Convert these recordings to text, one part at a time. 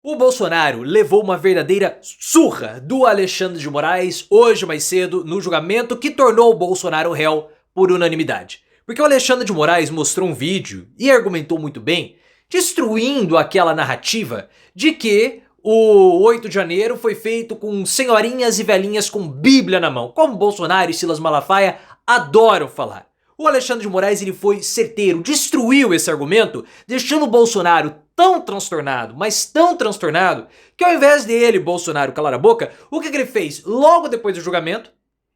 O Bolsonaro levou uma verdadeira surra do Alexandre de Moraes hoje mais cedo no julgamento que tornou o Bolsonaro réu por unanimidade. Porque o Alexandre de Moraes mostrou um vídeo e argumentou muito bem, destruindo aquela narrativa de que o 8 de janeiro foi feito com senhorinhas e velhinhas com Bíblia na mão, como Bolsonaro e Silas Malafaia adoram falar. O Alexandre de Moraes ele foi certeiro, destruiu esse argumento, deixando o Bolsonaro tão transtornado, mas tão transtornado, que ao invés dele, Bolsonaro, calar a boca, o que ele fez logo depois do julgamento?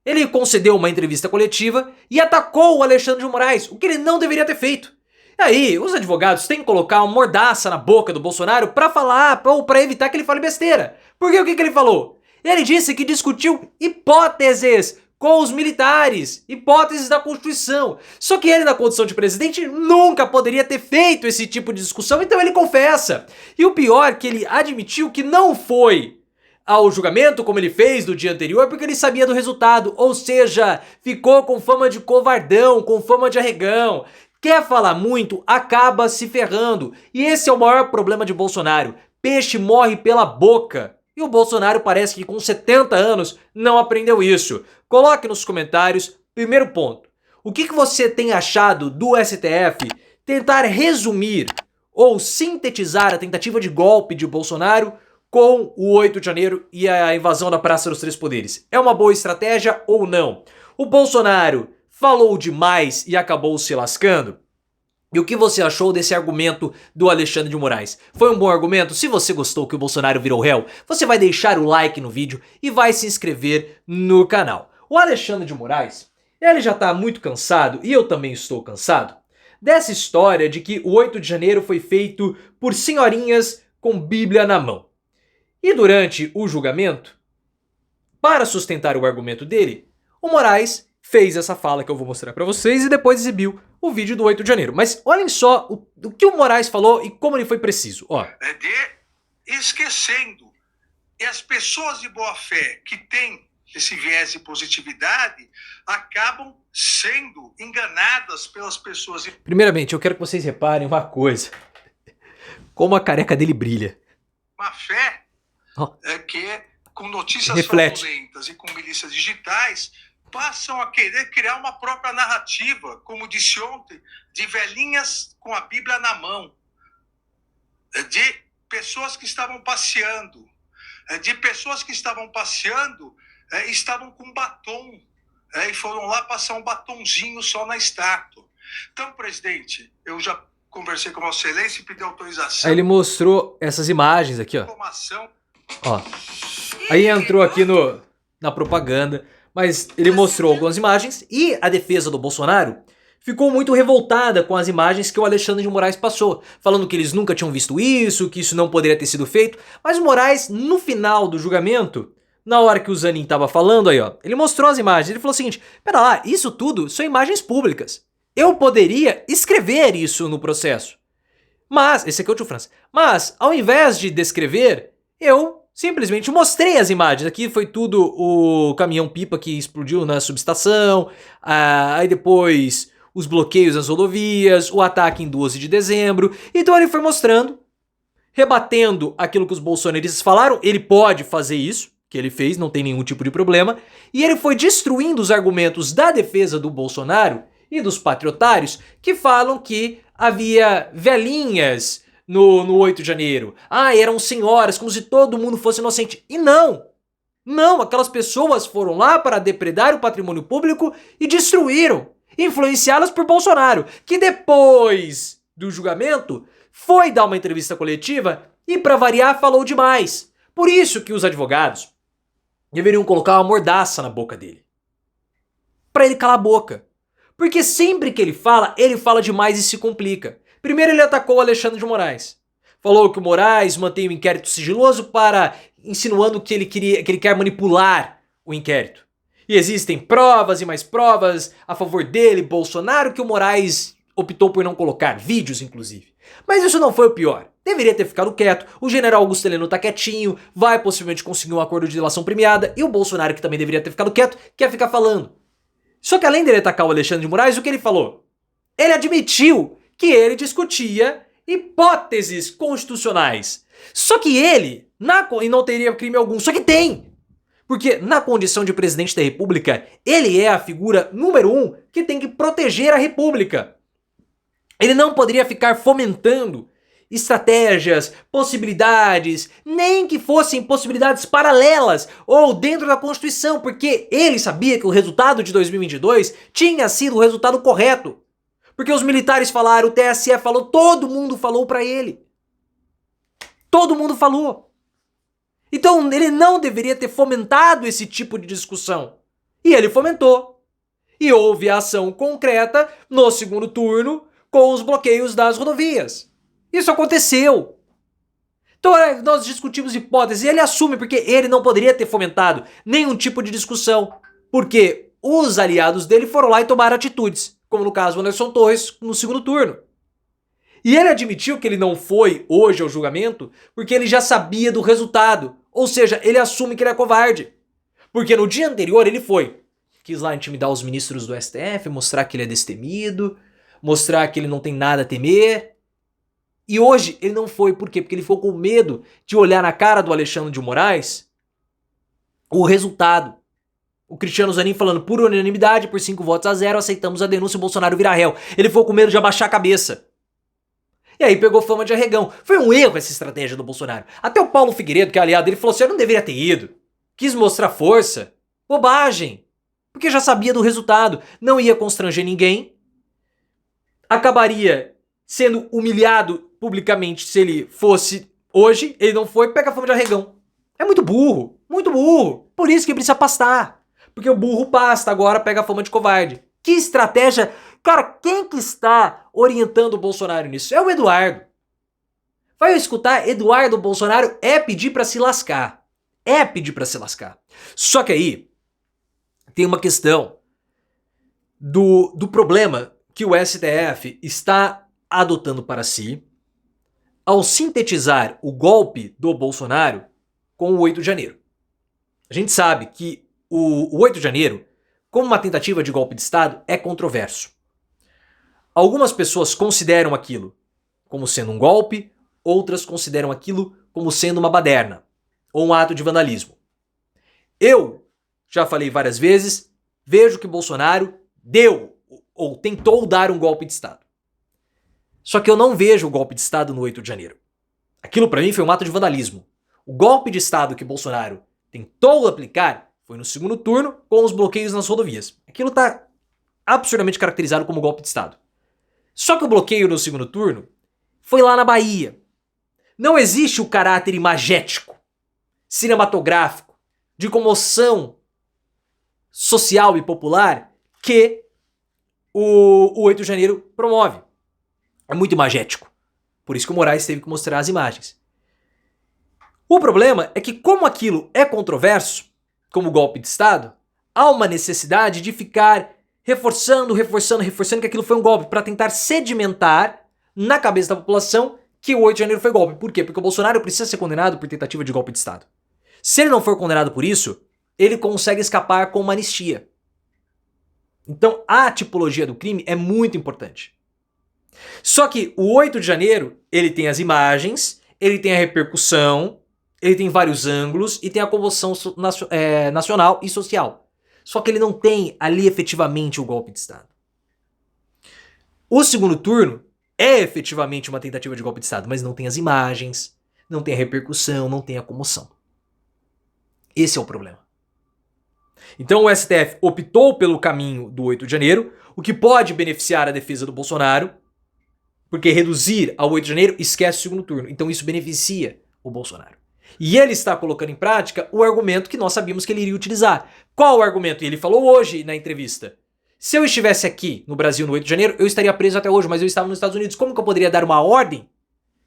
Ele concedeu uma entrevista coletiva e atacou o Alexandre de Moraes, o que ele não deveria ter feito. E aí, os advogados têm que colocar uma mordaça na boca do Bolsonaro pra falar, ou pra evitar que ele fale besteira. Porque o que ele falou? Ele disse que discutiu hipóteses com os militares, hipóteses da Constituição. Só que ele, na condição de presidente, nunca poderia ter feito esse tipo de discussão, então ele confessa. E o pior é que ele admitiu que não foi ao julgamento, como ele fez no dia anterior, porque ele sabia do resultado, ou seja, ficou com fama de covardão, com fama de arregão. Quer falar muito, acaba se ferrando. E esse é o maior problema de Bolsonaro. Peixe morre pela boca. E o Bolsonaro parece que com 70 anos não aprendeu isso. Coloque nos comentários, primeiro ponto, o que você tem achado do STF tentar resumir ou sintetizar a tentativa de golpe de Bolsonaro com o 8 de janeiro e a invasão da Praça dos Três Poderes? É uma boa estratégia ou não? O Bolsonaro falou demais e acabou se lascando? E o que você achou desse argumento do Alexandre de Moraes? Foi um bom argumento? Se você gostou que o Bolsonaro virou réu, você vai deixar o like no vídeo e vai se inscrever no canal. O Alexandre de Moraes, ele já tá muito cansado, e eu também estou cansado, dessa história de que o 8 de janeiro foi feito por senhorinhas com Bíblia na mão. E durante o julgamento, para sustentar o argumento dele, o Moraes fez essa fala que eu vou mostrar pra vocês e depois exibiu o vídeo do 8 de janeiro. Mas olhem só o que o Moraes falou e como ele foi preciso. Ó. Esquecendo. E as pessoas de boa fé que têm esse viés de positividade acabam sendo enganadas pelas pessoas. Primeiramente, eu quero que vocês reparem uma coisa. Como a careca dele brilha. Uma fé que com notícias reflete. fraudulentas e com milícias digitais passam a querer criar uma própria narrativa, como disse ontem, de velhinhas com a Bíblia na mão, de pessoas que estavam passeando, estavam com batom, e foram lá passar um batonzinho só na estátua. Então, presidente, eu já conversei com Vossa Excelência e pedi autorização. Aí ele mostrou essas imagens aqui, ó. Informação. Ó. Aí entrou aqui na propaganda. Mas ele mostrou algumas imagens e a defesa do Bolsonaro ficou muito revoltada com as imagens que o Alexandre de Moraes passou, falando que eles nunca tinham visto isso, que isso não poderia ter sido feito. Mas o Moraes, no final do julgamento, na hora que o Zanin tava falando aí, ó, ele mostrou as imagens. Ele falou o seguinte: pera lá, isso tudo são imagens públicas. Eu poderia escrever isso no processo. Mas, esse aqui é o Tio França. Mas, ao invés de descrever, eu simplesmente mostrei as imagens. Aqui foi tudo o caminhão-pipa que explodiu na subestação. Aí depois os bloqueios nas rodovias, o ataque em 12 de dezembro. Então ele foi mostrando, rebatendo aquilo que os bolsonaristas falaram. Ele pode fazer isso, que ele fez, não tem nenhum tipo de problema. E ele foi destruindo os argumentos da defesa do Bolsonaro e dos patriotários que falam que havia velhinhas no 8 de janeiro. Eram senhoras, como se todo mundo fosse inocente. E não! Não, aquelas pessoas foram lá para depredar o patrimônio público e destruíram, influenciadas por Bolsonaro, que depois do julgamento foi dar uma entrevista coletiva e, para variar, falou demais. Por isso que os advogados deveriam colocar uma mordaça na boca dele. Para ele calar a boca. Porque sempre que ele fala demais e se complica. Primeiro ele atacou o Alexandre de Moraes. Falou que o Moraes mantém o inquérito sigiloso insinuando que ele quer manipular o inquérito. E existem provas e mais provas a favor dele, Bolsonaro, que o Moraes optou por não colocar, vídeos inclusive. Mas isso não foi o pior. Deveria ter ficado quieto, o general Augusto Heleno tá quietinho, vai possivelmente conseguir um acordo de delação premiada, e o Bolsonaro, que também deveria ter ficado quieto, quer ficar falando. Só que além dele atacar o Alexandre de Moraes, o que ele falou? Ele admitiu que ele discutia hipóteses constitucionais. Só que ele e não teria crime algum, só que tem. Porque na condição de presidente da república, ele é a figura número 1 que tem que proteger a república. Ele não poderia ficar fomentando estratégias, possibilidades, nem que fossem possibilidades paralelas ou dentro da Constituição, porque ele sabia que o resultado de 2022 tinha sido o resultado correto. Porque os militares falaram, o TSE falou, todo mundo falou pra ele. Todo mundo falou. Então ele não deveria ter fomentado esse tipo de discussão. E ele fomentou. E houve a ação concreta no segundo turno com os bloqueios das rodovias. Isso aconteceu. Então nós discutimos hipóteses e ele assume porque ele não poderia ter fomentado nenhum tipo de discussão. Porque os aliados dele foram lá e tomaram atitudes. Como no caso do Anderson Torres no segundo turno. E ele admitiu que ele não foi hoje ao julgamento porque ele já sabia do resultado. Ou seja, ele assume que ele é covarde. Porque no dia anterior ele foi. Quis lá intimidar os ministros do STF, mostrar que ele é destemido, mostrar que ele não tem nada a temer. E hoje ele não foi. Por quê? Porque ele ficou com medo de olhar na cara do Alexandre de Moraes o resultado. O Cristiano Zanin falando por unanimidade, por 5 votos a 0, aceitamos a denúncia, o Bolsonaro vira réu. Ele ficou com medo de abaixar a cabeça. E aí pegou fama de arregão. Foi um erro essa estratégia do Bolsonaro. Até o Paulo Figueiredo, que é aliado dele, falou assim, eu não deveria ter ido. Quis mostrar força. Bobagem. Porque já sabia do resultado. Não ia constranger ninguém. Acabaria sendo humilhado publicamente se ele fosse hoje. Ele não foi, pega fama de arregão. É muito burro. Muito burro. Por isso que precisa pastar. Porque o burro pasta, agora pega a fama de covarde. Que estratégia... Cara, quem que está orientando o Bolsonaro nisso? É o Eduardo. Vai escutar, Eduardo Bolsonaro é pedir pra se lascar. É pedir pra se lascar. Só que aí tem uma questão do problema que o STF está adotando para si ao sintetizar o golpe do Bolsonaro com o 8 de janeiro. A gente sabe que o 8 de janeiro, como uma tentativa de golpe de Estado, é controverso. Algumas pessoas consideram aquilo como sendo um golpe, outras consideram aquilo como sendo uma baderna ou um ato de vandalismo. Eu já falei várias vezes, vejo que Bolsonaro deu ou tentou dar um golpe de Estado. Só que eu não vejo o golpe de Estado no 8 de janeiro. Aquilo para mim foi um ato de vandalismo. O golpe de Estado que Bolsonaro tentou aplicar foi no segundo turno com os bloqueios nas rodovias. Aquilo está absurdamente caracterizado como golpe de Estado. Só que o bloqueio no segundo turno foi lá na Bahia. Não existe o caráter imagético, cinematográfico, de comoção social e popular que o 8 de janeiro promove. É muito imagético. Por isso que o Moraes teve que mostrar as imagens. O problema é que como aquilo é controverso, como golpe de Estado, há uma necessidade de ficar reforçando que aquilo foi um golpe para tentar sedimentar na cabeça da população que o 8 de janeiro foi golpe. Por quê? Porque o Bolsonaro precisa ser condenado por tentativa de golpe de Estado. Se ele não for condenado por isso, ele consegue escapar com uma anistia. Então a tipologia do crime é muito importante. Só que o 8 de janeiro, ele tem as imagens, ele tem a repercussão, ele tem vários ângulos e tem a comoção nacional e social. Só que ele não tem ali efetivamente o golpe de Estado. O segundo turno é efetivamente uma tentativa de golpe de Estado, mas não tem as imagens, não tem a repercussão, não tem a comoção. Esse é o problema. Então o STF optou pelo caminho do 8 de janeiro, o que pode beneficiar a defesa do Bolsonaro, porque reduzir ao 8 de janeiro esquece o segundo turno. Então isso beneficia o Bolsonaro. E ele está colocando em prática o argumento que nós sabíamos que ele iria utilizar. Qual o argumento? E ele falou hoje na entrevista. Se eu estivesse aqui no Brasil no 8 de janeiro, eu estaria preso até hoje, mas eu estava nos Estados Unidos. Como que eu poderia dar uma ordem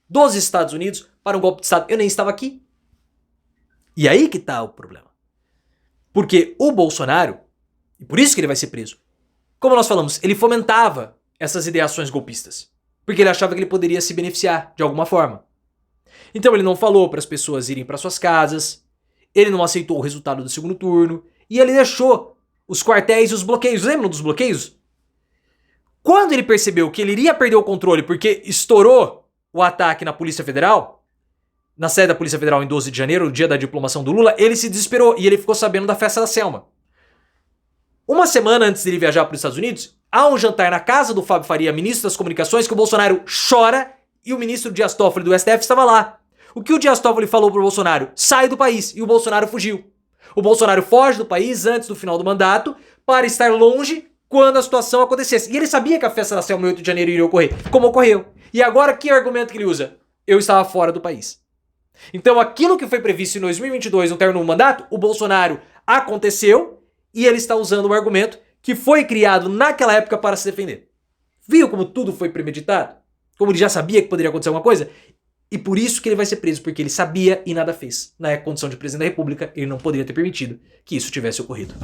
dos Estados Unidos para um golpe de Estado? Eu nem estava aqui. E aí que está o problema. Porque o Bolsonaro, e por isso que ele vai ser preso, como nós falamos, ele fomentava essas ideações golpistas. Porque ele achava que ele poderia se beneficiar de alguma forma. Então ele não falou para as pessoas irem para suas casas, ele não aceitou o resultado do segundo turno, e ele deixou os quartéis e os bloqueios. Lembram dos bloqueios? Quando ele percebeu que ele iria perder o controle porque estourou o ataque na Polícia Federal, na sede da Polícia Federal em 12 de janeiro, no dia da diplomação do Lula, ele se desesperou e ele ficou sabendo da festa da Selma. Uma semana antes de ele viajar para os Estados Unidos, há um jantar na casa do Fábio Faria, ministro das Comunicações, que o Bolsonaro chora e o ministro Dias Toffoli do STF estava lá. O que o Dias Toffoli falou pro Bolsonaro? Sai do país. E o Bolsonaro fugiu. O Bolsonaro foge do país antes do final do mandato para estar longe quando a situação acontecesse. E ele sabia que a festa da Selma em 8 de janeiro iria ocorrer, como ocorreu. E agora que argumento que ele usa? Eu estava fora do país. Então aquilo que foi previsto em 2022 no término do mandato, o Bolsonaro aconteceu e ele está usando um argumento que foi criado naquela época para se defender. Viu como tudo foi premeditado? Como ele já sabia que poderia acontecer alguma coisa? E por isso que ele vai ser preso, porque ele sabia e nada fez. Na condição de presidente da República, ele não poderia ter permitido que isso tivesse ocorrido.